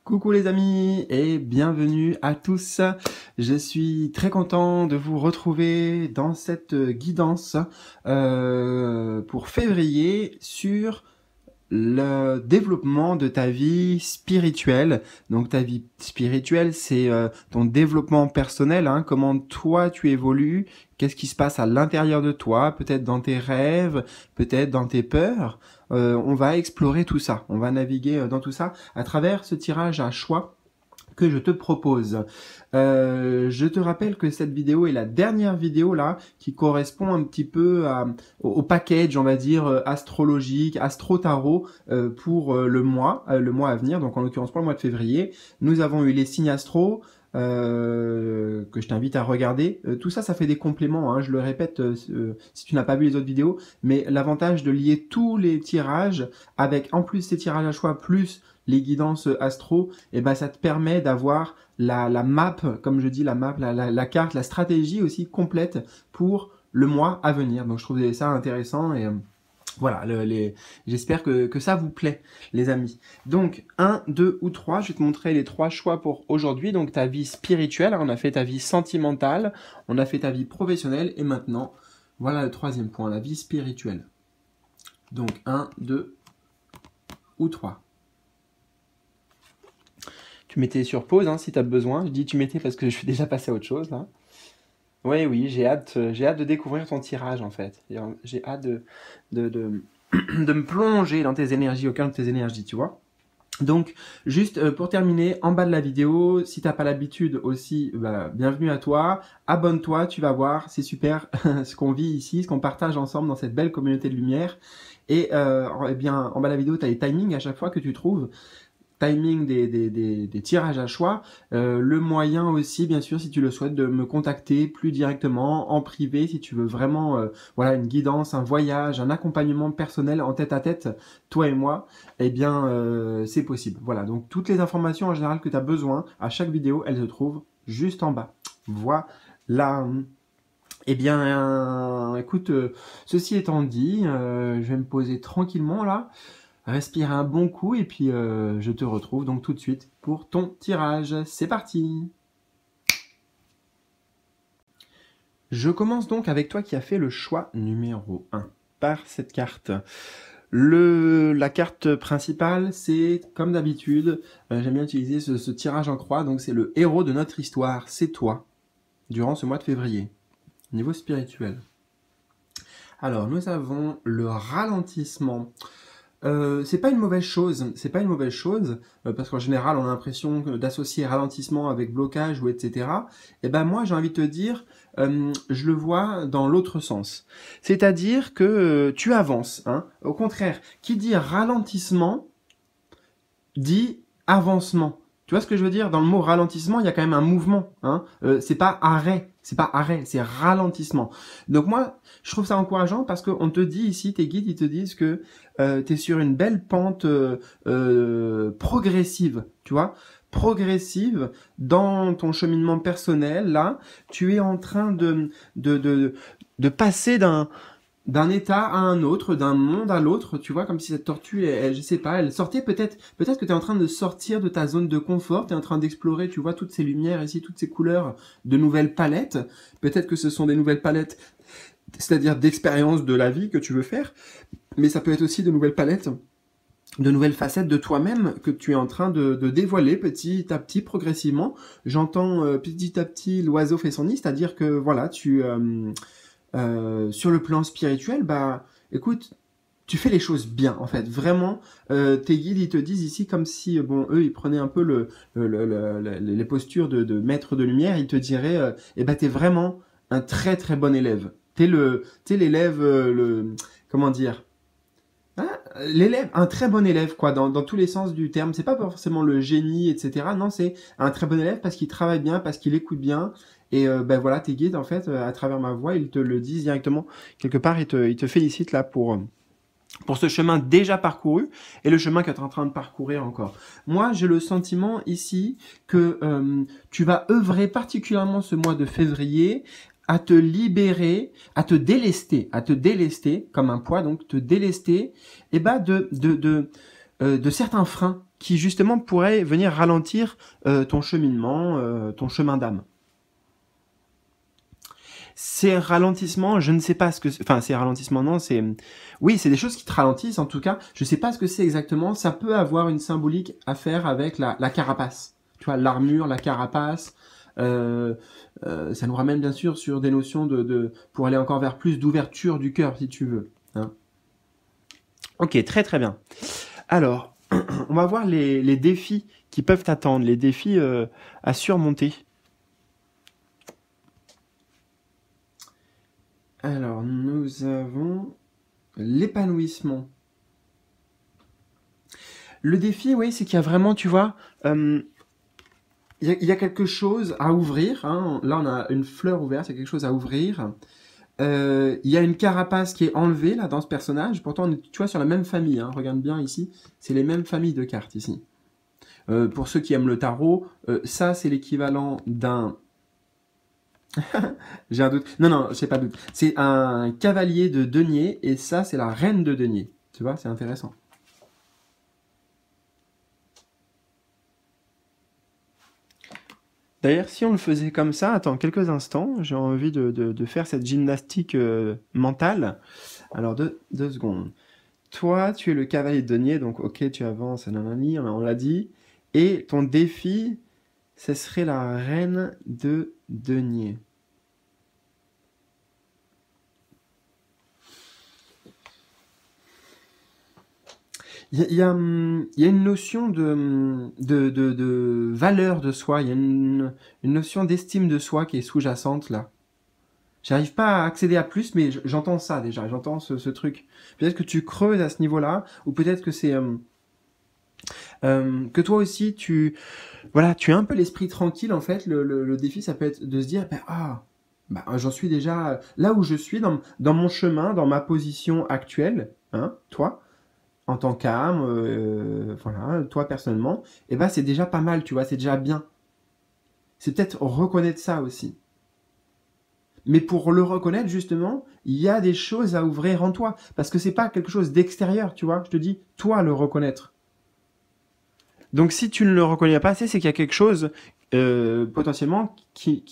Coucou les amis et bienvenue à tous. Je suis très content de vous retrouver dans cette guidance pour février sur le développement de ta vie spirituelle. Donc ta vie spirituelle, c'est ton développement personnel, hein, comment toi tu évolues, qu'est-ce qui se passe à l'intérieur de toi, peut-être dans tes rêves, peut-être dans tes peurs. On va explorer tout ça, on va naviguer dans tout ça à travers ce tirage à choix que je te propose. Je te rappelle que cette vidéo est la dernière vidéo là qui correspond un petit peu au package, on va dire, astrologique, astro-tarot pour le mois à venir, donc en l'occurrence pour le mois de février. Nous avons eu les signes astro, que je t'invite à regarder. Tout ça, ça fait des compléments, hein, je le répète si tu n'as pas vu les autres vidéos, mais l'avantage de lier tous les tirages avec en plus ces tirages à choix plus les guidances astro, et ben ça te permet d'avoir la map, comme je dis, la map, la carte, la stratégie aussi complète pour le mois à venir. Donc je trouvais ça intéressant et voilà, j'espère que ça vous plaît, les amis. Donc, 1, 2 ou 3, je vais te montrer les 3 choix pour aujourd'hui. Donc, ta vie spirituelle, on a fait ta vie sentimentale, on a fait ta vie professionnelle, et maintenant, voilà le troisième point, la vie spirituelle. Donc, 1, 2 ou 3. Tu mettais sur pause, hein, si tu as besoin. Je dis tu mettais parce que je suis déjà passé à autre chose, là. Oui, j'ai hâte de découvrir ton tirage, en fait. J'ai hâte de me plonger dans tes énergies, au cœur de tes énergies, tu vois. Donc, juste pour terminer, en bas de la vidéo, si tu n'as pas l'habitude aussi, bah, bienvenue à toi. Abonne-toi, tu vas voir, c'est super ce qu'on vit ici, ce qu'on partage ensemble dans cette belle communauté de lumière. Et eh bien, en bas de la vidéo, tu as les timings à chaque fois que tu trouves. Timing des tirages à choix, le moyen aussi bien sûr si tu le souhaites de me contacter plus directement en privé si tu veux vraiment voilà une guidance, un voyage, un accompagnement personnel en tête à tête, toi et moi, eh bien c'est possible. Voilà, donc toutes les informations en général que tu as besoin à chaque vidéo, elles se trouvent juste en bas. Voilà. Eh bien, écoute, ceci étant dit, je vais me poser tranquillement là. Respire un bon coup et puis je te retrouve donc tout de suite pour ton tirage. C'est parti! Je commence donc avec toi qui as fait le choix numéro 1 par cette carte. La carte principale, c'est comme d'habitude, j'aime bien utiliser ce tirage en croix, donc c'est le héros de notre histoire, c'est toi, durant ce mois de février, niveau spirituel. Alors, nous avons le ralentissement. C'est pas une mauvaise chose, parce qu'en général on a l'impression d'associer ralentissement avec blocage ou etc. Et ben moi j'ai envie de te dire, je le vois dans l'autre sens. C'est-à-dire que tu avances, hein. Au contraire, qui dit ralentissement dit avancement. Tu vois ce que je veux dire? Dans le mot ralentissement, il y a quand même un mouvement, hein. C'est pas arrêt, c'est ralentissement. Donc moi, je trouve ça encourageant parce qu'on te dit ici, tes guides, ils te disent que tu es sur une belle pente progressive, tu vois, progressive dans ton cheminement personnel. Là, tu es en train de passer d'un état à un autre, d'un monde à l'autre, tu vois, comme si cette tortue, je sais pas, elle sortait peut-être que tu es en train de sortir de ta zone de confort, tu es en train d'explorer, tu vois, toutes ces lumières ici, toutes ces couleurs de nouvelles palettes, peut-être que ce sont des nouvelles palettes, c'est-à-dire d'expériences de la vie que tu veux faire, mais ça peut être aussi de nouvelles palettes, de nouvelles facettes de toi-même que tu es en train de dévoiler petit à petit, progressivement. J'entends petit à petit l'oiseau fait son nid, c'est-à-dire que voilà, sur le plan spirituel, bah, écoute, tu fais les choses bien, en fait. Vraiment, tes guides, ils te disent ici comme si, bon, eux, ils prenaient un peu les postures de maître de lumière, ils te diraient, eh ben, t'es vraiment un très, très bon élève. T'es l'élève, comment dire, hein, l'élève, un très bon élève, quoi, dans tous les sens du terme. C'est pas forcément le génie, etc. Non, c'est un très bon élève parce qu'il travaille bien, parce qu'il écoute bien. Et ben voilà, tes guides, en fait, à travers ma voix, ils te le disent directement. Quelque part, ils te félicitent là pour ce chemin déjà parcouru et le chemin que tu es en train de parcourir encore. Moi, j'ai le sentiment ici que tu vas œuvrer particulièrement ce mois de février à te libérer, à te délester comme un poids, donc te délester, et ben de certains freins qui justement pourraient venir ralentir ton cheminement, ton chemin d'âme. Ces ralentissements, je ne sais pas ce que... Enfin, ces ralentissements, non, c'est... Oui, c'est des choses qui te ralentissent, en tout cas. Je ne sais pas ce que c'est exactement. Ça peut avoir une symbolique à faire avec la carapace. Tu vois, l'armure, la carapace. Ça nous ramène bien sûr sur des notions pour aller encore vers plus d'ouverture du cœur, si tu veux. Hein. Ok, très très bien. Alors, on va voir les défis qui peuvent t'attendre, les défis à surmonter. Alors, nous avons l'épanouissement. Le défi, oui, c'est qu'il y a vraiment, tu vois, il y a quelque chose à ouvrir. Hein. Là, on a une fleur ouverte, il y a quelque chose à ouvrir. Il y a une carapace qui est enlevée là dans ce personnage. Pourtant, on est, tu vois, sur la même famille. Hein. Regarde bien ici, c'est les mêmes familles de cartes ici. Pour ceux qui aiment le tarot, ça, c'est l'équivalent d'un... J'ai un doute. Non, non, j'ai pas de doute. C'est un cavalier de denier et ça, c'est la reine de denier. Tu vois, c'est intéressant. D'ailleurs, si on le faisait comme ça, attends quelques instants, j'ai envie de faire cette gymnastique mentale. Alors, deux secondes. Toi, tu es le cavalier de denier, donc ok, tu avances, nanani, on l'a dit. Et ton défi, ce serait la reine de denier. Il y a une notion de valeur de soi, il y a une notion d'estime de soi qui est sous-jacente là. J'arrive pas à accéder à plus, mais j'entends ça déjà, j'entends ce truc. Peut-être que tu creuses à ce niveau-là, ou peut-être que c'est que toi aussi voilà, tu as un peu l'esprit tranquille en fait. Le défi, ça peut être de se dire, j'en suis déjà là où je suis dans mon chemin, dans ma position actuelle, hein, toi. En tant qu'âme, voilà, toi personnellement, et c'est déjà pas mal, tu vois, c'est déjà bien. C'est peut-être reconnaître ça aussi. Mais pour le reconnaître, justement, il y a des choses à ouvrir en toi. Parce que c'est pas quelque chose d'extérieur, tu vois. Je te dis, toi, le reconnaître. Donc, si tu ne le reconnais pas assez, c'est qu'il y a quelque chose, potentiellement, qui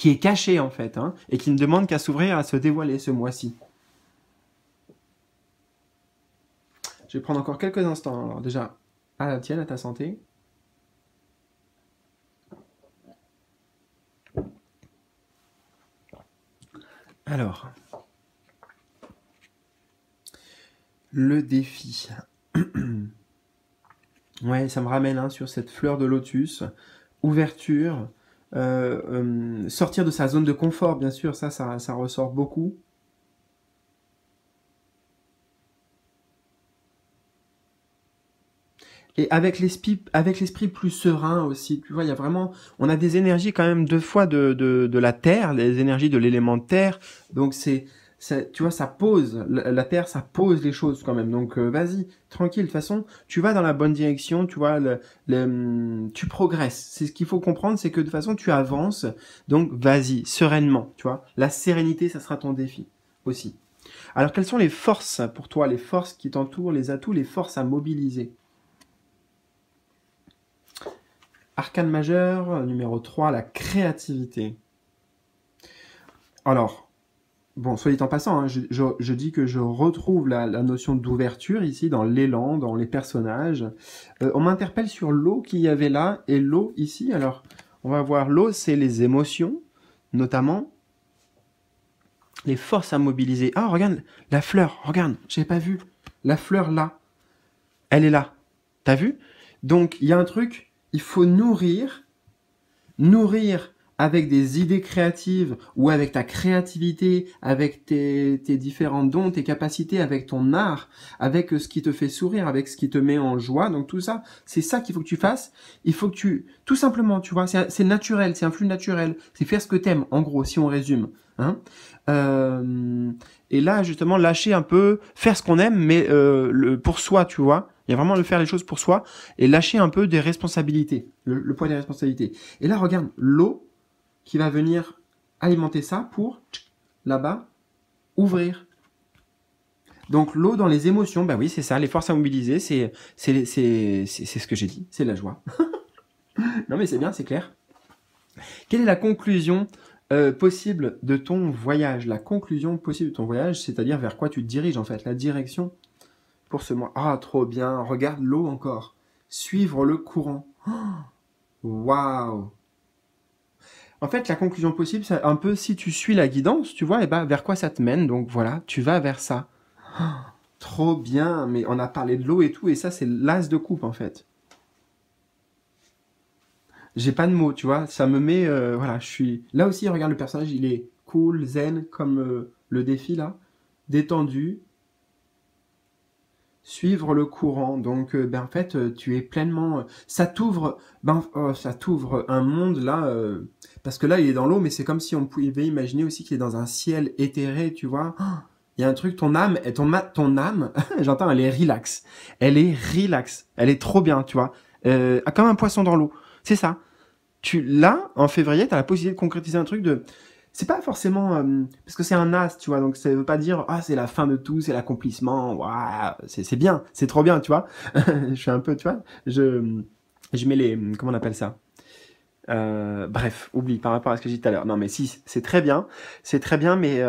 est caché, en fait, hein, et qui ne demande qu'à s'ouvrir, à se dévoiler ce mois-ci. Je vais prendre encore quelques instants. Alors déjà, à la tienne, à ta santé. Alors, le défi. Ouais, ça me ramène sur cette fleur de lotus. Ouverture. Sortir de sa zone de confort, bien sûr, ça ressort beaucoup. Et avec l'esprit plus serein aussi, tu vois, il y a vraiment, on a des énergies quand même deux fois de la terre, les énergies de l'élément terre, donc tu vois, ça pose, la terre, ça pose les choses quand même, donc vas-y, tranquille, de toute façon, tu vas dans la bonne direction, tu vois, tu progresses, c'est ce qu'il faut comprendre, c'est que de toute façon, tu avances, donc vas-y, sereinement, tu vois, la sérénité, ça sera ton défi aussi. Alors, quelles sont les forces pour toi, les forces qui t'entourent, les atouts, les forces à mobiliser? Arcane majeur, numéro 3, la créativité. Alors, bon, soit dit en passant, hein, je dis que je retrouve la notion d'ouverture ici, dans l'élan, dans les personnages. On m'interpelle sur l'eau qu'il y avait là, et l'eau ici. Alors, on va voir l'eau, c'est les émotions, notamment. Les forces à mobiliser. Ah, regarde, la fleur, regarde, j'avais pas vu. La fleur là, elle est là. T'as vu? Donc, il y a un truc, il faut nourrir avec des idées créatives ou avec ta créativité, avec tes différents dons, tes capacités, avec ton art, avec ce qui te fait sourire, avec ce qui te met en joie. Donc tout ça, c'est ça qu'il faut que tu fasses. Il faut que tout simplement, tu vois, c'est naturel, c'est un flux naturel. C'est faire ce que t'aimes, en gros, si on résume. Hein. Et là, justement, lâcher un peu, faire ce qu'on aime, mais pour soi, tu vois. Il y a vraiment le faire les choses pour soi et lâcher un peu des responsabilités, le poids des responsabilités. Et là, regarde, l'eau qui va venir alimenter ça pour, là-bas, ouvrir. Donc l'eau dans les émotions, bah oui, c'est ça, les forces à mobiliser, c'est ce que j'ai dit, c'est la joie. Non mais c'est bien, c'est clair. Quelle est la conclusion possible de ton voyage? La conclusion possible de ton voyage, c'est-à-dire vers quoi tu te diriges en fait, la direction pour ce mois. Ah, trop bien, regarde l'eau encore. Suivre le courant. Waouh! En fait, la conclusion possible, c'est un peu si tu suis la guidance, tu vois, et ben vers quoi ça te mène. Donc voilà, tu vas vers ça. Trop bien, mais on a parlé de l'eau et tout, et ça, c'est l'as de coupe en fait. J'ai pas de mots, tu vois, ça me met, voilà, je suis... Là aussi, regarde le personnage, il est cool, zen, comme le défi là, détendu, suivre le courant. Donc, ben en fait, tu es pleinement... ça t'ouvre, ça t'ouvre un monde là, parce que là, il est dans l'eau, mais c'est comme si on pouvait imaginer aussi qu'il est dans un ciel éthéré, tu vois. Il y a un truc, ton âme, ton âme, j'entends, elle est relax. Elle est relax. Elle est trop bien, tu vois. Comme un poisson dans l'eau. C'est ça. Là, en février, tu as la possibilité de concrétiser un truc de... C'est pas forcément... parce que c'est un as, tu vois, donc ça veut pas dire « Ah, c'est la fin de tout, c'est l'accomplissement, waouh, c'est bien, c'est trop bien, tu vois. » Je suis un peu, tu vois, je mets les... Comment on appelle ça? Bref, oublie par rapport à ce que j'ai dit tout à l'heure. Non, mais si, c'est très bien, mais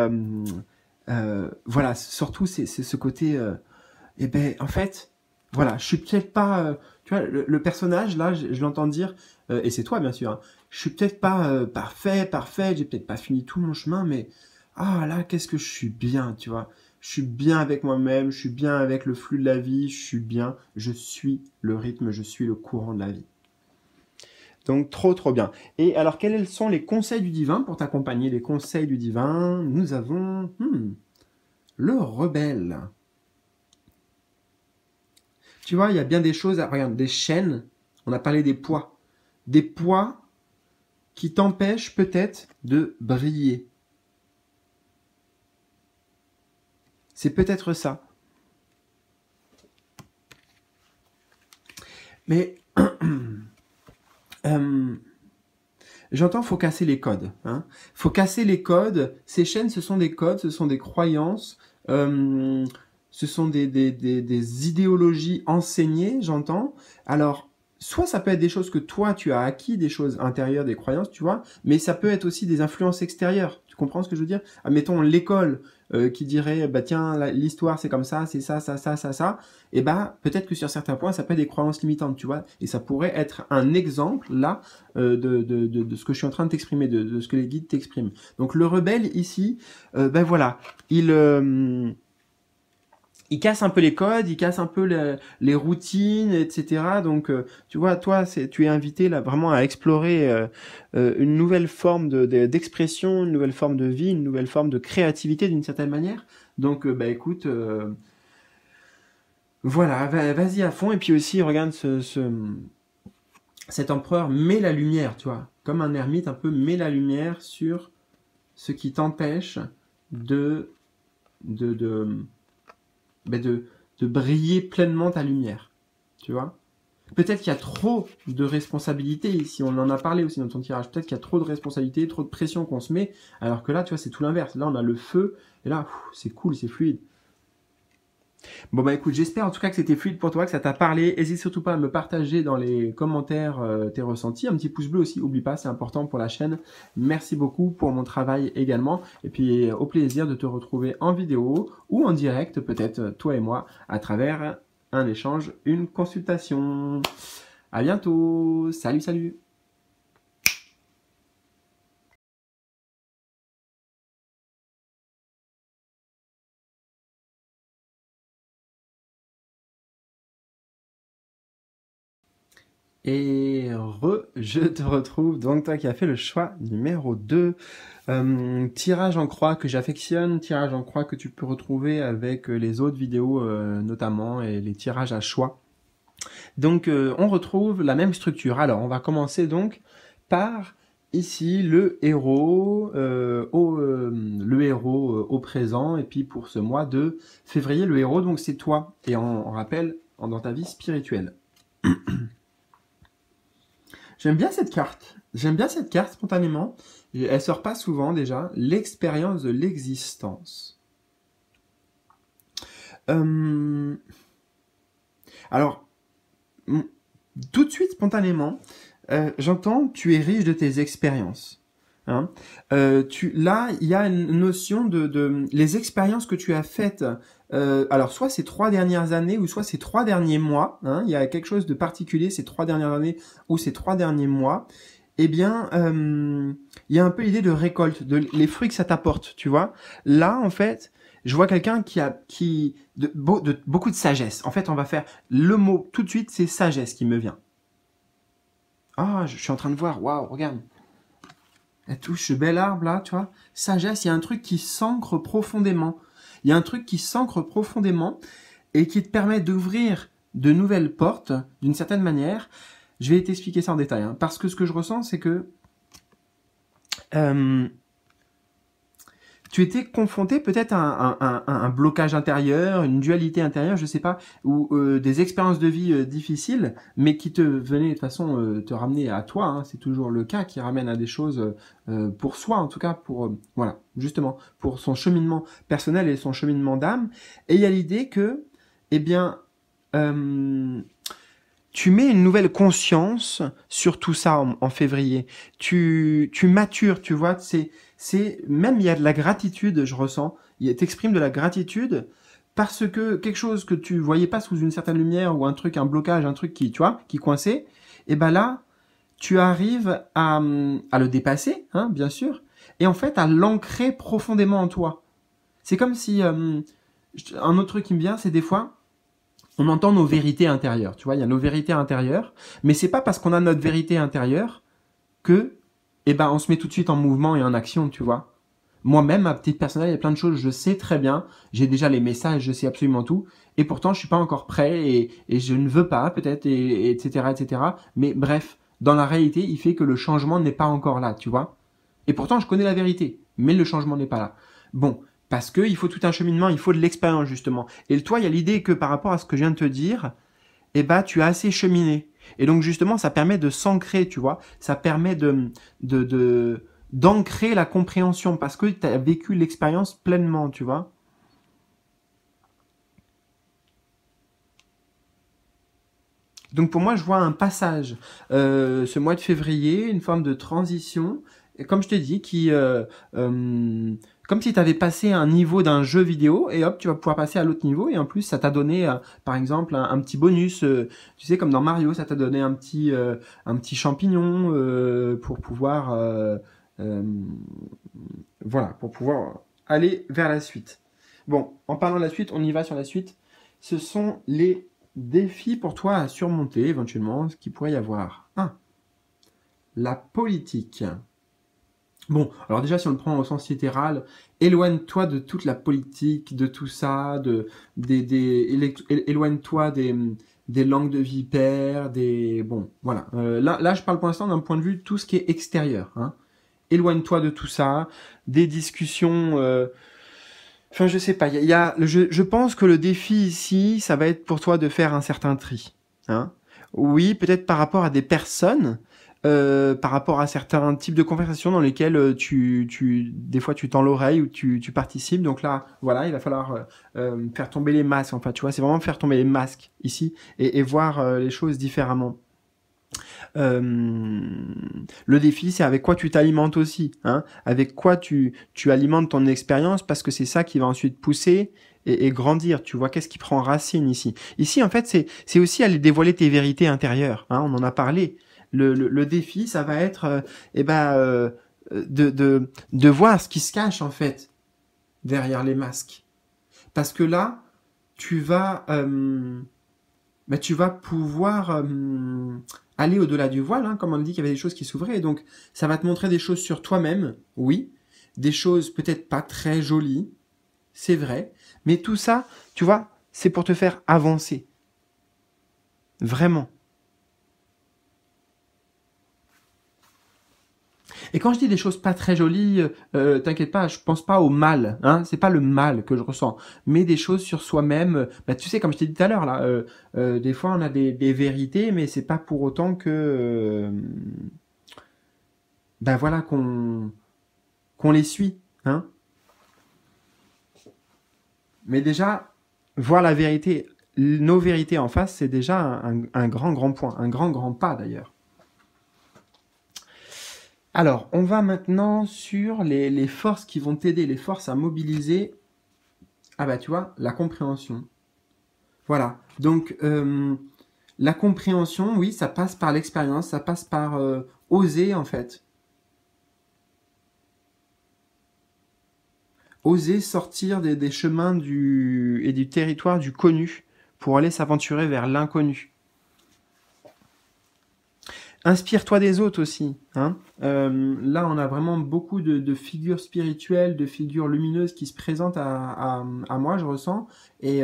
voilà, surtout, c'est ce côté... eh ben, en fait, voilà, je suis peut-être pas... tu vois, le personnage, là, je l'entends dire, et c'est toi, bien sûr, hein, je suis peut-être pas parfait, j'ai peut-être pas fini tout mon chemin, mais ah là, qu'est-ce que je suis bien, tu vois. Je suis bien avec moi-même, je suis bien avec le flux de la vie, je suis bien, je suis le rythme, je suis le courant de la vie. Donc, trop, trop bien. Et alors, quels sont les conseils du divin pour t'accompagner? Les conseils du divin, nous avons le rebelle. Tu vois, il y a bien des choses, regarde, des chaînes, on a parlé des poids qui t'empêchent peut-être de briller. C'est peut-être ça. Mais j'entends, faut casser les codes. Hein. Faut casser les codes. Ces chaînes, ce sont des codes, ce sont des croyances, ce sont des idéologies enseignées, j'entends. Alors, soit ça peut être des choses que toi, tu as acquis, des choses intérieures, des croyances, tu vois, mais ça peut être aussi des influences extérieures. Tu comprends ce que je veux dire? Admettons l'école qui dirait, bah tiens, l'histoire c'est comme ça, c'est ça, ça, ça, ça, ça. Et bah peut-être que sur certains points, ça peut être des croyances limitantes, tu vois. Et ça pourrait être un exemple, là, de ce que je suis en train de t'exprimer, de ce que les guides t'expriment. Donc le rebelle ici, ben voilà, il casse un peu les codes, il casse un peu les routines, etc. Donc, tu vois, toi, tu es invité là vraiment à explorer une nouvelle forme d'expression, une nouvelle forme de vie, une nouvelle forme de créativité d'une certaine manière. Donc, bah écoute, voilà, vas-y à fond. Et puis aussi, regarde, cet empereur met la lumière, tu vois, comme un ermite, un peu met la lumière sur ce qui t'empêche de briller pleinement ta lumière, tu vois. Peut-être qu'il y a trop de responsabilités ici, on en a parlé aussi dans ton tirage, peut-être qu'il y a trop de responsabilités, trop de pression qu'on se met, alors que là, tu vois, c'est tout l'inverse. Là, on a le feu, et là, c'est cool, c'est fluide. Bon bah écoute, j'espère en tout cas que c'était fluide pour toi, que ça t'a parlé. N'hésite surtout pas à me partager dans les commentaires tes ressentis. Un petit pouce bleu aussi, oublie pas, c'est important pour la chaîne. Merci beaucoup pour mon travail également. Et puis au plaisir de te retrouver en vidéo ou en direct, peut-être toi et moi, à travers un échange, une consultation. À bientôt, salut salut. Et je te retrouve, donc toi qui as fait le choix numéro 2, tirage en croix que j'affectionne, tirage en croix que tu peux retrouver avec les autres vidéos notamment, et les tirages à choix. Donc on retrouve la même structure. Alors on va commencer donc par ici le héros, le héros au présent, et puis pour ce mois de février, le héros donc c'est toi, et on rappelle dans ta vie spirituelle. J'aime bien cette carte spontanément. Elle sort pas souvent déjà. L'expérience de l'existence. Euh, alors, mm, tout de suite, spontanément, j'entends, tu es riche de tes expériences. Hein. Là, il y a une notion de les expériences que tu as faites. Alors, soit ces 3 dernières années, ou soit ces 3 derniers mois. Hein, il y a quelque chose de particulier ces 3 dernières années ou ces 3 derniers mois. Eh bien, il y a un peu l'idée de récolte, les fruits que ça t'apporte, tu vois. Là, en fait, je vois quelqu'un de beaucoup de sagesse. En fait, on va faire le mot tout de suite, c'est sagesse qui me vient. Ah, je suis en train de voir, waouh, regarde. Elle touche ce bel arbre là, tu vois. Sagesse, il y a un truc qui s'ancre profondément. Il y a un truc qui s'ancre profondément et qui te permet d'ouvrir de nouvelles portes d'une certaine manière. Je vais t'expliquer ça en détail, hein, parce que ce que je ressens, c'est que euh, tu étais confronté peut-être à un blocage intérieur, une dualité intérieure, je sais pas, ou des expériences de vie difficiles, mais qui te venaient de toute façon te ramener à toi. Hein, c'est toujours le cas qui ramène à des choses pour soi, en tout cas pour voilà, justement pour son cheminement personnel et son cheminement d'âme. Et il y a l'idée que, eh bien, euh, tu mets une nouvelle conscience sur tout ça en février. Tu matures, tu vois. Même il y a de la gratitude, je ressens. T'exprimes de la gratitude parce que quelque chose que tu voyais pas sous une certaine lumière ou un blocage, un truc qui, tu vois, qui coinçait. Et ben là, tu arrives à le dépasser, hein, bien sûr, et en fait à l'ancrer profondément en toi. C'est comme si un autre truc qui me vient, c'est des fois on entend nos vérités intérieures. Tu vois, il y a nos vérités intérieures, mais c'est pas parce qu'on a notre vérité intérieure que, eh ben, on se met tout de suite en mouvement et en action, tu vois. Moi-même, à titre personnel, il y a plein de choses, je sais très bien, j'ai déjà les messages, je sais absolument tout, et pourtant, je suis pas encore prêt et je ne veux pas, peut-être, etc., etc. Mais bref, dans la réalité, il fait que le changement n'est pas encore là, tu vois. Et pourtant, je connais la vérité, mais le changement n'est pas là. Bon, parce que il faut tout un cheminement, il faut de l'expérience justement. Et toi, il y a l'idée que par rapport à ce que je viens de te dire, eh ben, tu as assez cheminé. Et donc justement, ça permet de s'ancrer, tu vois. Ça permet d'ancrer la compréhension parce que tu as vécu l'expérience pleinement, tu vois. Donc pour moi, je vois un passage, ce mois de février, une forme de transition, et comme je t'ai dit, comme si tu avais passé un niveau d'un jeu vidéo, et hop, tu vas pouvoir passer à l'autre niveau, et en plus, ça t'a donné, par exemple, un petit bonus, tu sais, comme dans Mario, ça t'a donné un petit champignon pour pouvoir, euh, voilà, pour pouvoir aller vers la suite. Bon, en parlant de la suite, on y va sur la suite. Ce sont les défis pour toi à surmonter éventuellement, ce qu'il pourrait y avoir. 1. La politique. Bon, alors déjà si on le prend au sens littéral, éloigne-toi de toute la politique, de tout ça, éloigne-toi des langues de vipères, bon, voilà. Là, je parle pour l'instant d'un point de vue tout ce qui est extérieur. Hein. Éloigne-toi de tout ça, des discussions. Enfin, je sais pas. Je pense que le défi ici, ça va être pour toi de faire un certain tri. Hein. Oui, peut-être par rapport à des personnes, par rapport à certains types de conversations dans lesquelles des fois tu tends l'oreille ou tu participes. Donc là, voilà, il va falloir faire tomber les masques. Enfin, tu vois, c'est vraiment faire tomber les masques ici et voir les choses différemment. Euh, le défi, c'est avec quoi tu t'alimentes aussi, hein, avec quoi tu alimentes ton expérience, parce que c'est ça qui va ensuite pousser et grandir. Tu vois, qu'est-ce qui prend racine ici? Ici, en fait, c'est aussi aller dévoiler tes vérités intérieures. Hein, on en a parlé. Le défi, ça va être, de voir ce qui se cache en fait derrière les masques, parce que là, tu vas tu vas pouvoir aller au-delà du voile, hein, comme on dit qu'il y avait des choses qui s'ouvraient. Et donc, ça va te montrer des choses sur toi-même, oui, des choses peut-être pas très jolies, c'est vrai, mais tout ça, tu vois, c'est pour te faire avancer. Vraiment. Et quand je dis des choses pas très jolies, t'inquiète pas, je pense pas au mal, hein, c'est pas le mal que je ressens, mais des choses sur soi-même. Tu sais, comme je t'ai dit tout à l'heure là, des fois on a des vérités, mais c'est pas pour autant que, voilà, qu'on les suit, hein. Mais déjà, voir la vérité, nos vérités en face, c'est déjà un grand point, un grand pas d'ailleurs. Alors, on va maintenant sur les forces qui vont t'aider, les forces à mobiliser. Ah bah tu vois, la compréhension. Voilà, donc la compréhension, oui, ça passe par l'expérience, ça passe par oser en fait. Oser sortir des chemins et du territoire du connu pour aller s'aventurer vers l'inconnu. Inspire-toi des autres aussi. Hein. Là, on a vraiment beaucoup de figures spirituelles, de figures lumineuses qui se présentent à moi, je ressens. Et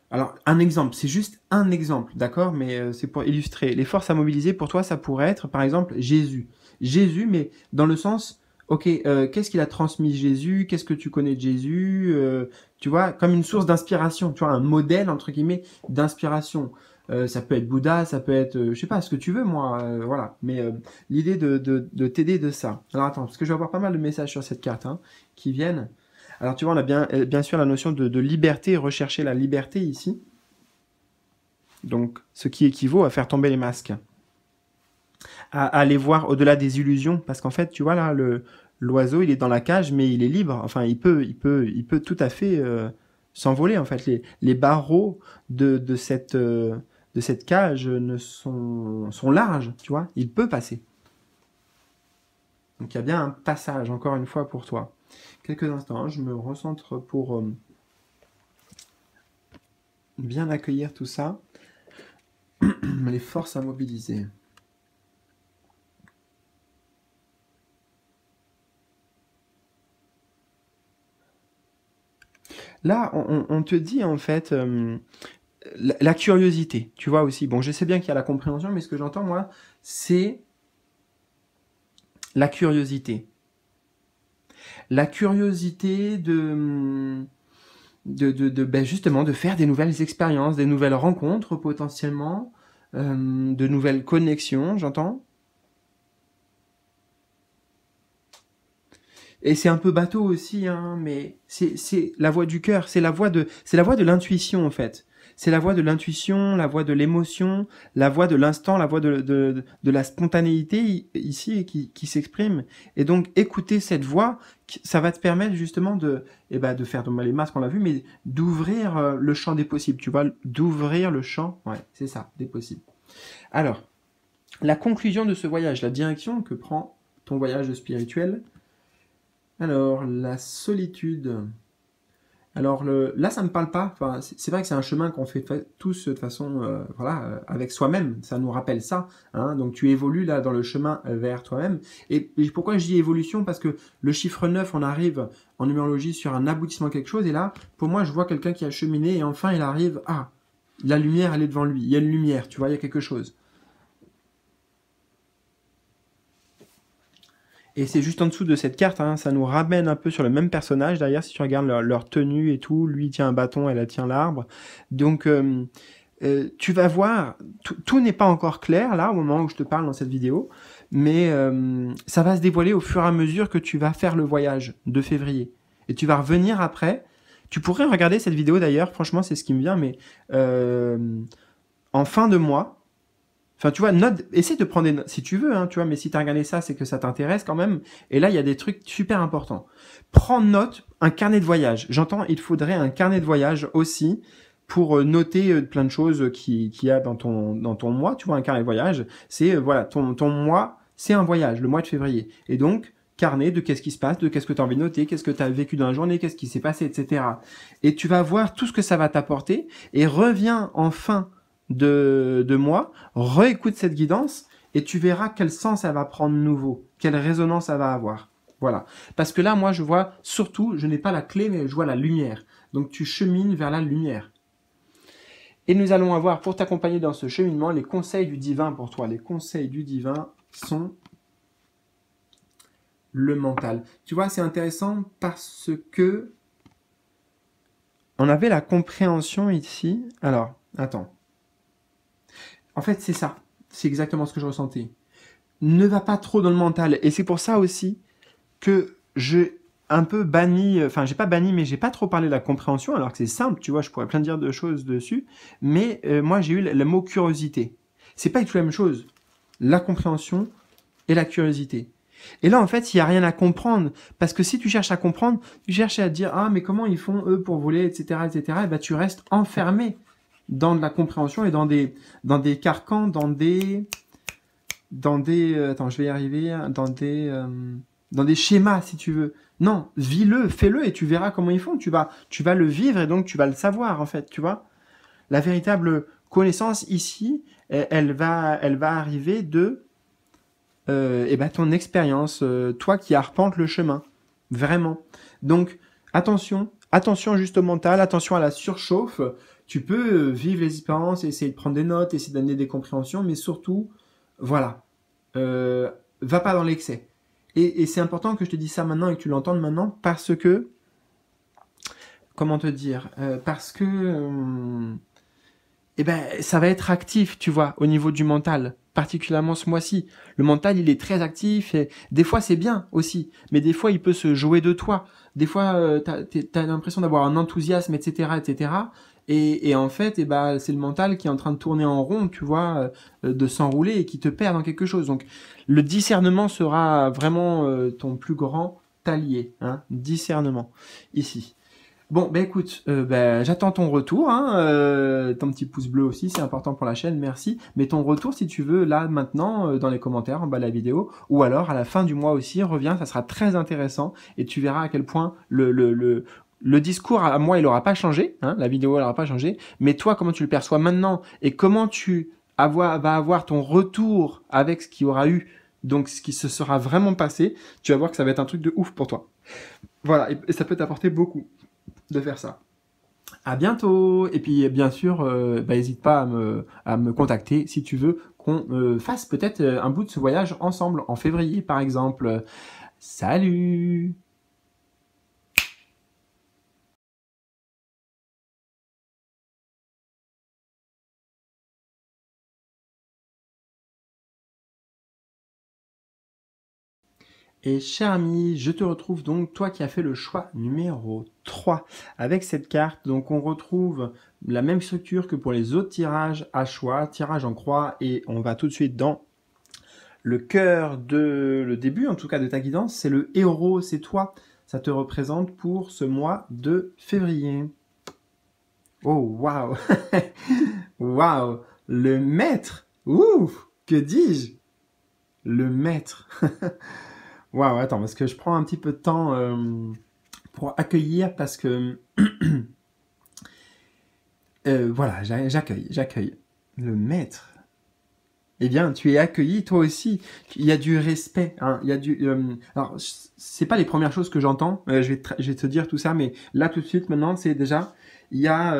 alors, un exemple, c'est juste un exemple, d'accord? Mais c'est pour illustrer. Les forces à mobiliser, pour toi, ça pourrait être, par exemple, Jésus. Jésus, mais dans le sens, ok, qu'est-ce qu'il a transmis Jésus? Qu'est-ce que tu connais de Jésus? Tu vois, comme une source d'inspiration, tu vois, un modèle, entre guillemets, d'inspiration. Ça peut être Bouddha, ça peut être, je sais pas, ce que tu veux, moi, voilà. Mais l'idée de t'aider de ça. Alors attends, parce que je vais avoir pas mal de messages sur cette carte hein, qui viennent. Alors tu vois, on a bien sûr la notion de liberté, rechercher la liberté ici. Donc, ce qui équivaut à faire tomber les masques. À aller voir au-delà des illusions, parce qu'en fait, tu vois là, l'oiseau, il est dans la cage, mais il est libre. Enfin, il peut tout à fait s'envoler. En fait, les barreaux de cette cage sont larges, tu vois. Il peut passer. Donc, il y a bien un passage, encore une fois, pour toi. Quelques instants, hein, je me recentre pour bien accueillir tout ça. Les forces à mobiliser. Là, on te dit en fait la curiosité, tu vois aussi. Bon, je sais bien qu'il y a la compréhension, mais ce que j'entends moi, c'est la curiosité. La curiosité ben justement de faire des nouvelles expériences, des nouvelles rencontres potentiellement, de nouvelles connexions, j'entends. Et c'est un peu bateau aussi, hein, mais c'est la voix du cœur, c'est la voix de l'intuition en fait. C'est la voix de l'intuition, la voix de l'émotion, la voix de l'instant, la voix de la spontanéité ici qui s'exprime. Et donc écouter cette voix, ça va te permettre justement de faire tomber les masques, on l'a vu, mais d'ouvrir le champ des possibles, tu vois, d'ouvrir le champ, ouais, c'est ça, des possibles. Alors, la conclusion de ce voyage, la direction que prend ton voyage spirituel. Alors, la solitude. Alors, là, ça ne me parle pas. Enfin, c'est vrai que c'est un chemin qu'on fait tous de façon, voilà, avec soi-même. Ça nous rappelle ça. Hein. Donc, tu évolues là dans le chemin vers toi-même. Et pourquoi je dis évolution? Parce que le chiffre 9, on arrive en numérologie sur un aboutissement quelque chose. Et là, pour moi, je vois quelqu'un qui a cheminé et enfin, il arrive. Ah, la lumière, elle est devant lui. Il y a une lumière, tu vois, il y a quelque chose. Et c'est juste en dessous de cette carte, hein, ça nous ramène un peu sur le même personnage. Derrière, si tu regardes leur tenue et tout, lui il tient un bâton, elle tient l'arbre. Donc, tu vas voir, tout n'est pas encore clair là, au moment où je te parle dans cette vidéo, mais ça va se dévoiler au fur et à mesure que tu vas faire le voyage de février. Et tu vas revenir après. Tu pourrais regarder cette vidéo d'ailleurs, franchement, c'est ce qui me vient, mais en fin de mois. Enfin, tu vois, essaie de prendre des notes si tu veux, hein, tu vois, mais si tu as regardé ça, c'est que ça t'intéresse quand même. Et là, il y a des trucs super importants. Prends note, un carnet de voyage. J'entends, il faudrait un carnet de voyage aussi pour noter plein de choses qu'il y a dans ton mois. Tu vois, un carnet de voyage, c'est, voilà, ton mois, c'est un voyage, le mois de février. Et donc, carnet de qu'est-ce qui se passe, de qu'est-ce que tu as envie de noter, qu'est-ce que tu as vécu dans la journée, qu'est-ce qui s'est passé, etc. Et tu vas voir tout ce que ça va t'apporter et reviens en fin de moi, réécoute cette guidance et tu verras quel sens elle va prendre nouveau, quelle résonance elle va avoir. Voilà. Parce que là, moi, je vois surtout, je n'ai pas la clé, mais je vois la lumière. Donc, tu chemines vers la lumière. Et nous allons avoir, pour t'accompagner dans ce cheminement, les conseils du divin pour toi. Les conseils du divin sont le mental. Tu vois, c'est intéressant parce que on avait la compréhension ici. Alors, attends. En fait, c'est ça. C'est exactement ce que je ressentais. Ne va pas trop dans le mental. Et c'est pour ça aussi que un peu banni, enfin j'ai pas banni, mais j'ai pas trop parlé de la compréhension, alors que c'est simple, tu vois, je pourrais plein dire de choses dessus, mais moi j'ai eu le mot curiosité. C'est pas du tout la même chose, la compréhension et la curiosité. Et là, en fait, il n'y a rien à comprendre, parce que si tu cherches à comprendre, tu cherches à te dire, ah, mais comment ils font, eux, pour voler, etc., etc., et ben, tu restes enfermé dans de la compréhension et dans des carcans, attends, je vais y arriver, dans des schémas, si tu veux. Non, vis-le, fais-le, et tu verras comment ils font. Tu vas le vivre, et donc tu vas le savoir, en fait, tu vois. La véritable connaissance, ici, elle va arriver de ton expérience, toi qui arpentes le chemin, vraiment. Donc, attention juste au mental, attention à la surchauffe. Tu peux vivre les expériences, essayer de prendre des notes, essayer d'amener des compréhensions, mais surtout, voilà, va pas dans l'excès. Et c'est important que je te dise ça maintenant et que tu l'entendes maintenant parce que, comment te dire, parce que ça va être actif, tu vois, au niveau du mental, particulièrement ce mois-ci. Le mental, il est très actif et des fois c'est bien aussi, mais des fois il peut se jouer de toi. Des fois, t'as l'impression d'avoir un enthousiasme, etc., etc. Et en fait, c'est le mental qui est en train de tourner en rond, tu vois, de s'enrouler et qui te perd dans quelque chose. Donc, le discernement sera vraiment ton plus grand allié, hein, discernement, ici. Bon, écoute, j'attends ton retour, hein, ton petit pouce bleu aussi, c'est important pour la chaîne, merci. Mais ton retour, si tu veux, là, maintenant, dans les commentaires, en bas de la vidéo, ou alors à la fin du mois aussi, reviens, ça sera très intéressant, et tu verras à quel point le discours à moi, il n'aura pas changé, hein, la vidéo, elle n'aura pas changé, mais toi, comment tu le perçois maintenant, et comment tu vas avoir ton retour avec ce qu'il y aura eu, donc ce qui se sera vraiment passé, tu vas voir que ça va être un truc de ouf pour toi. Voilà, et ça peut t'apporter beaucoup de faire ça. À bientôt. Et puis bien sûr, n'hésite pas à me contacter si tu veux qu'on fasse peut-être un bout de ce voyage ensemble en février par exemple. Salut! Et cher ami, je te retrouve donc, toi qui as fait le choix numéro 3 avec cette carte. Donc on retrouve la même structure que pour les autres tirages à choix, tirage en croix, et on va tout de suite dans le cœur de le début, en tout cas de ta guidance, c'est le héros, c'est toi. Ça te représente pour ce mois de février. Oh, waouh! Waouh! Le maître! Ouh! Que dis-je? Le maître! Waouh, attends, parce que je prends un petit peu de temps pour accueillir, parce que... voilà, j'accueille. Le maître. Eh bien, tu es accueilli, toi aussi. Il y a du respect. Hein. Il y a du. Alors, c'est pas les premières choses que j'entends. Je vais te dire tout ça, mais là tout de suite, maintenant, c'est déjà il y a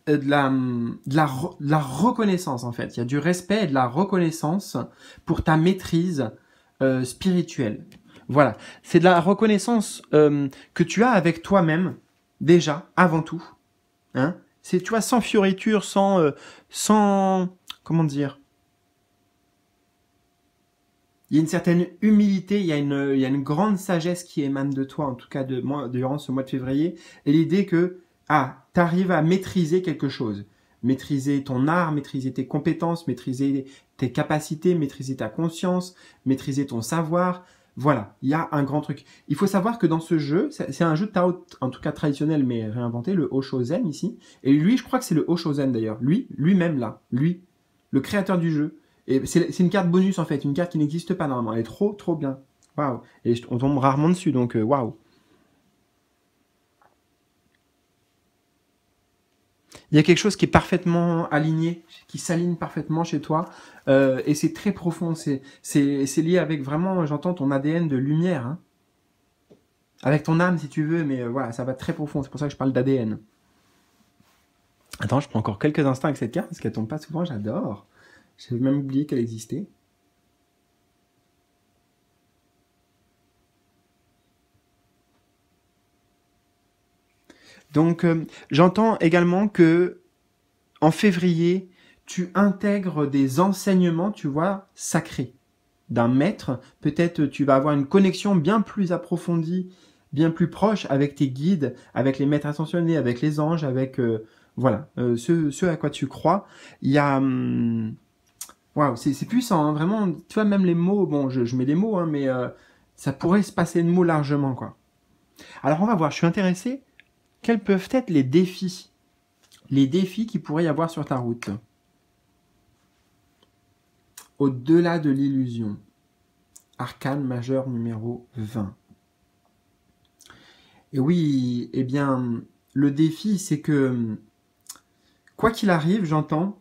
de la reconnaissance en fait. Il y a du respect et de la reconnaissance pour ta maîtrise spirituelle. Voilà, c'est de la reconnaissance que tu as avec toi-même déjà, avant tout. Hein. C'est, tu vois, sans fioriture, sans comment dire. Il y a une certaine humilité, il y a une grande sagesse qui émane de toi, en tout cas de moi, durant ce mois de février, et l'idée que, tu arrives à maîtriser quelque chose. Maîtriser ton art, maîtriser tes compétences, maîtriser tes capacités, maîtriser ta conscience, maîtriser ton savoir. Voilà, il y a un grand truc. Il faut savoir que dans ce jeu, c'est un jeu de tarot, en tout cas traditionnel, mais réinventé, le Oshozen ici. Et lui, je crois que c'est le Oshozen d'ailleurs. Lui-même là, le créateur du jeu. Et c'est une carte bonus en fait, une carte qui n'existe pas normalement. Elle est trop bien. Waouh. Et on tombe rarement dessus, donc waouh. Il y a quelque chose qui est parfaitement aligné, qui s'aligne parfaitement chez toi, et c'est très profond. C'est lié avec vraiment, j'entends ton ADN de lumière, hein. Avec ton âme si tu veux, mais voilà, ça va très profond. C'est pour ça que je parle d'ADN. Attends, je prends encore quelques instants avec cette carte parce qu'elle tombe pas souvent. J'adore. J'avais même oublié qu'elle existait. Donc, j'entends également que en février, tu intègres des enseignements, tu vois, sacrés d'un maître. Peut-être tu vas avoir une connexion bien plus approfondie bien plus proche avec tes guides, avec les maîtres ascensionnés, avec les anges, avec voilà, ce à quoi tu crois. Il y a waouh, c'est puissant, hein, vraiment. Tu vois, même les mots, bon, je mets des mots, hein, mais ça pourrait se passer de mots largement, quoi. Alors, on va voir, je suis intéressé. Quels peuvent être les défis? Les défis qu'il pourrait y avoir sur ta route. Au-delà de l'illusion. Arcane majeur numéro 20. Et oui, eh bien, le défi, c'est que, quoi qu'il arrive, j'entends,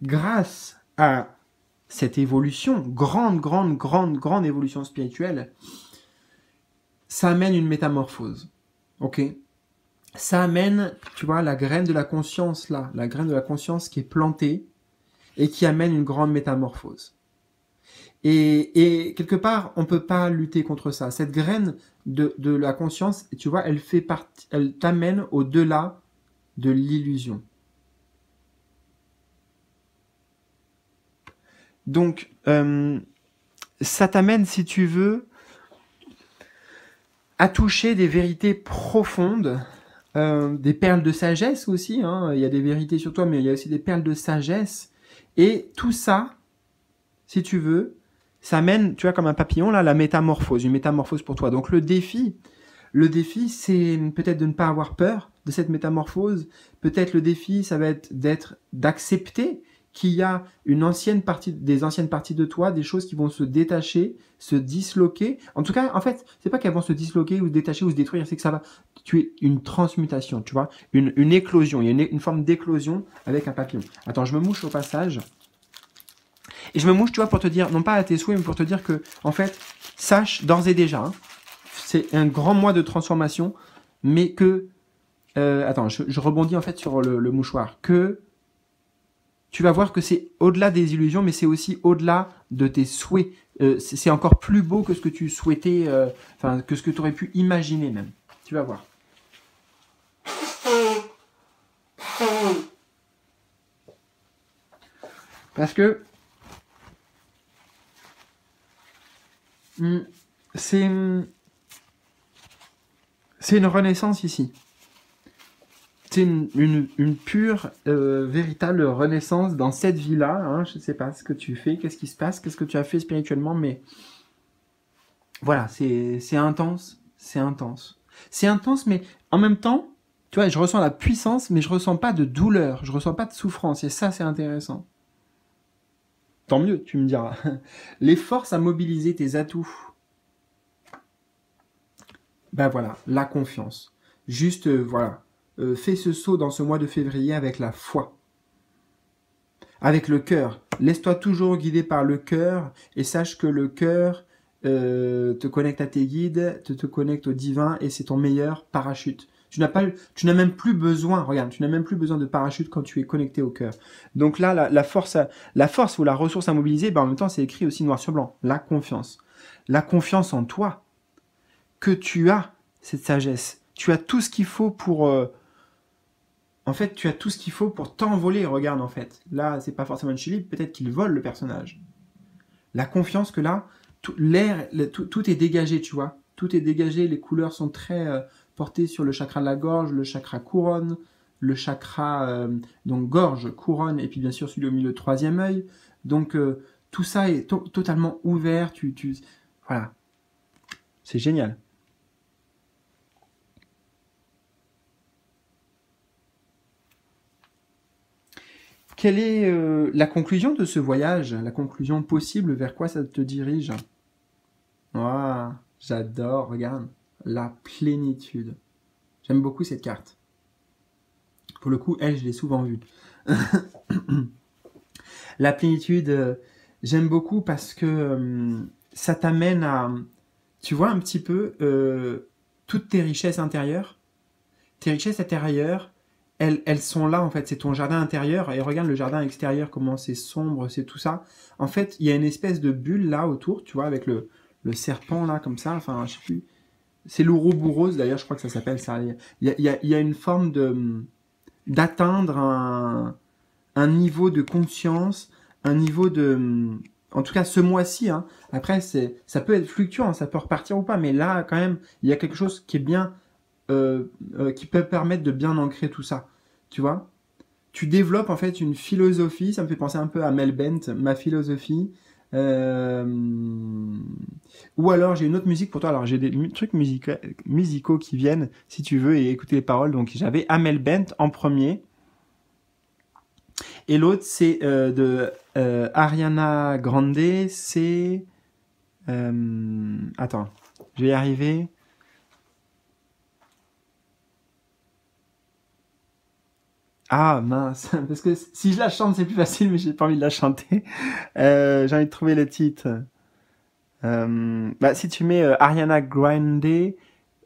grâce à cette évolution, grande évolution spirituelle, ça amène une métamorphose. Ok? Ça amène, tu vois, la graine de la conscience là, la graine de la conscience qui est plantée et qui amène une grande métamorphose. Et quelque part, on peut pas lutter contre ça. Cette graine de la conscience, tu vois, elle fait partie, elle t'amène au-delà de l'illusion. Donc, ça t'amène, si tu veux, à toucher des vérités profondes, des perles de sagesse aussi. Hein. Il y a des vérités sur toi, mais il y a aussi des perles de sagesse. Et tout ça, si tu veux, ça amène, tu vois, comme un papillon, là, la métamorphose, une métamorphose pour toi. Donc le défi, c'est peut-être de ne pas avoir peur de cette métamorphose. Peut-être le défi, ça va être d'accepter qu'il y a des anciennes parties de toi, des choses qui vont se détacher, se disloquer. En tout cas, en fait, c'est pas qu'elles vont se disloquer ou se détacher ou se détruire, c'est que ça va tuer une transmutation, tu vois, une éclosion. Il y a une forme d'éclosion avec un papillon. Attends, je me mouche au passage. Et je me mouche, tu vois, pour te dire, non pas à tes souhaits, mais pour te dire que, en fait, sache d'ores et déjà, hein, c'est un grand mois de transformation, mais que, attends, je rebondis en fait sur le mouchoir, que tu vas voir que c'est au-delà des illusions, mais c'est aussi au-delà de tes souhaits. C'est encore plus beau que ce que tu souhaitais, enfin, que ce que tu aurais pu imaginer même. Tu vas voir. Parce que c'est une renaissance ici. C'est une pure, véritable renaissance dans cette vie-là. Hein. Je ne sais pas ce que tu fais, qu'est-ce qui se passe, qu'est-ce que tu as fait spirituellement, mais voilà, c'est intense, c'est intense. C'est intense, mais en même temps, tu vois, je ressens la puissance, mais je ressens pas de douleur, je ressens pas de souffrance, et ça, c'est intéressant. Tant mieux, tu me diras. Les forces à mobiliser tes atouts. Ben voilà, la confiance. Juste, voilà. Fais ce saut dans ce mois de février avec la foi. Avec le cœur. Laisse-toi toujours guider par le cœur et sache que le cœur te connecte à tes guides, te connecte au divin et c'est ton meilleur parachute. Tu n'as même plus besoin, regarde, tu n'as même plus besoin de parachute quand tu es connecté au cœur. Donc là, la force ou la ressource à mobiliser, ben en même temps, c'est écrit aussi noir sur blanc. La confiance. La confiance en toi. Que tu as cette sagesse. Tu as tout ce qu'il faut pour... En fait, tu as tout ce qu'il faut pour t'envoler. Regarde, en fait. Là, c'est pas forcément une chili, peut-être qu'il vole le personnage. La confiance que là, tout est dégagé, tu vois. Tout est dégagé, les couleurs sont très portées sur le chakra de la gorge, le chakra couronne, le chakra, donc gorge, couronne, et puis bien sûr celui au milieu, troisième œil. Donc, tout ça est totalement ouvert. Voilà. C'est génial. Quelle est la conclusion de ce voyage? La conclusion possible, vers quoi ça te dirige? Ah, j'adore, regarde. La plénitude. J'aime beaucoup cette carte. Pour le coup, elle, je l'ai souvent vue. La plénitude, j'aime beaucoup parce que ça t'amène à... Tu vois un petit peu toutes tes richesses intérieures. Tes richesses intérieures, elles sont là en fait, c'est ton jardin intérieur et regarde le jardin extérieur, comment c'est sombre, c'est tout ça. En fait, il y a une espèce de bulle là autour, tu vois, avec le serpent là comme ça, enfin je sais plus. C'est l'Ouroboros d'ailleurs, je crois que ça s'appelle ça. Il y a une forme d'atteindre un niveau de conscience, un niveau de en tout cas ce mois-ci, hein. Après, ça peut être fluctuant, ça peut repartir ou pas, mais là, quand même, il y a quelque chose qui est bien, qui peut permettre de bien ancrer tout ça. Tu vois? Tu développes en fait une philosophie, ça me fait penser un peu à Mel Bent, ma philosophie. Euh, Ou alors j'ai une autre musique pour toi. Alors j'ai des trucs musicaux qui viennent, si tu veux, et écouter les paroles. Donc j'avais Amel Bent en premier. Et l'autre c'est de Ariana Grande. C'est... Attends, je vais y arriver. Ah mince, parce que si je la chante c'est plus facile, mais j'ai pas envie de la chanter. J'ai envie de trouver le titre. Bah, si tu mets Ariana Grande,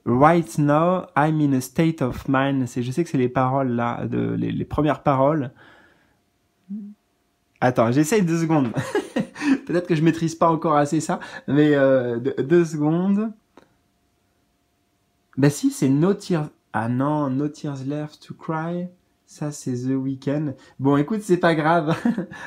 Right Now, I'm in a state of mind. Je sais que c'est les paroles là, les premières paroles. Attends, j'essaye 2 secondes. Peut-être que je maîtrise pas encore assez ça, mais 2 secondes. Bah si, c'est No Tears. Ah non, No Tears Left to Cry. Ça, c'est The Weeknd. Bon, écoute, c'est pas grave.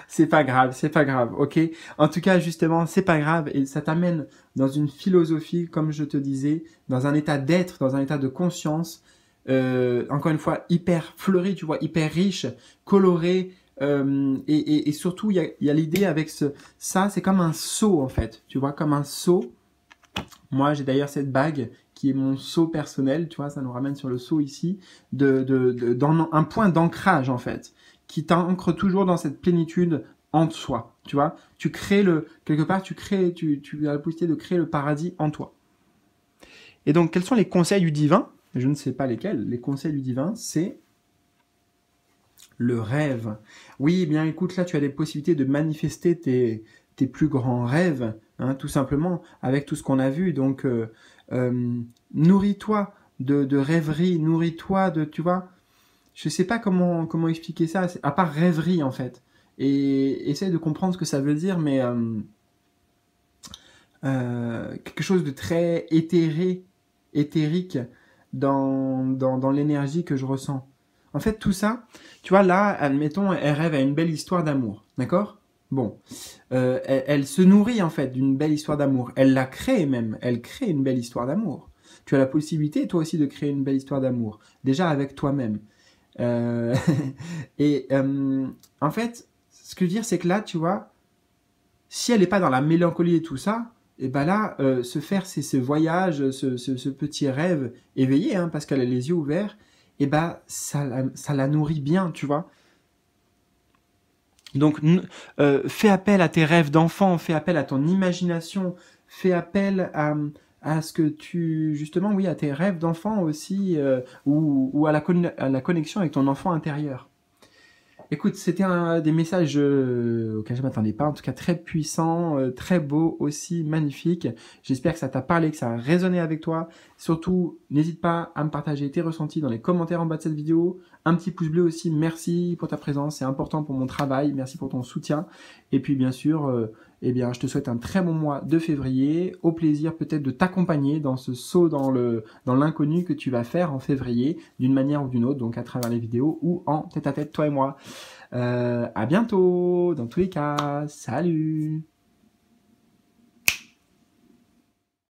C'est pas grave, c'est pas grave, ok? En tout cas, justement, c'est pas grave et ça t'amène dans une philosophie, comme je te disais, dans un état d'être, dans un état de conscience, encore une fois, hyper fleuri, tu vois, hyper riche, coloré, et surtout, il y a l'idée avec ça, c'est comme un sceau, en fait, tu vois, comme un sceau. Moi, j'ai d'ailleurs cette bague qui est mon sceau personnel, tu vois, ça nous ramène sur le sceau ici, dans un point d'ancrage en fait, qui t'ancre toujours dans cette plénitude en soi, tu vois. Tu crées quelque part, tu as la possibilité de créer le paradis en toi. Et donc, quels sont les conseils du divin? Je ne sais pas lesquels. Les conseils du divin, c'est le rêve. Oui, eh bien écoute, là, tu as des possibilités de manifester tes plus grands rêves, hein, tout simplement, avec tout ce qu'on a vu. Donc, nourris-toi de rêverie, nourris-toi de, tu vois, je sais pas comment expliquer ça, à part rêverie en fait. Et essaye de comprendre ce que ça veut dire, mais quelque chose de très éthérique dans l'énergie que je ressens. En fait, tout ça, tu vois, là, admettons, elle rêve à une belle histoire d'amour, d'accord? Bon, elle se nourrit en fait d'une belle histoire d'amour. Elle la crée même, elle crée une belle histoire d'amour. Tu as la possibilité, toi aussi, de créer une belle histoire d'amour, déjà avec toi-même. Euh, et en fait, ce que je veux dire, c'est que là, tu vois, si elle n'est pas dans la mélancolie et tout ça, et ben là, se faire ce voyage, ce petit rêve éveillé, hein, parce qu'elle a les yeux ouverts, et ben ça la nourrit bien, tu vois. Donc, fais appel à tes rêves d'enfant, fais appel à ton imagination, fais appel à ce que justement, oui, à tes rêves d'enfant aussi, ou à la connexion avec ton enfant intérieur. Écoute, c'était un des messages auxquels je ne m'attendais pas, en tout cas très puissant, très beau aussi, magnifique. J'espère que ça t'a parlé, que ça a résonné avec toi. Surtout, n'hésite pas à me partager tes ressentis dans les commentaires en bas de cette vidéo. Un petit pouce bleu aussi, merci pour ta présence, c'est important pour mon travail, merci pour ton soutien. Et puis bien sûr, eh bien, je te souhaite un très bon mois de février, au plaisir peut-être de t'accompagner dans ce saut dans l'inconnu que tu vas faire en février, d'une manière ou d'une autre, donc à travers les vidéos ou en tête-à-tête, toi et moi. À bientôt, dans tous les cas, salut!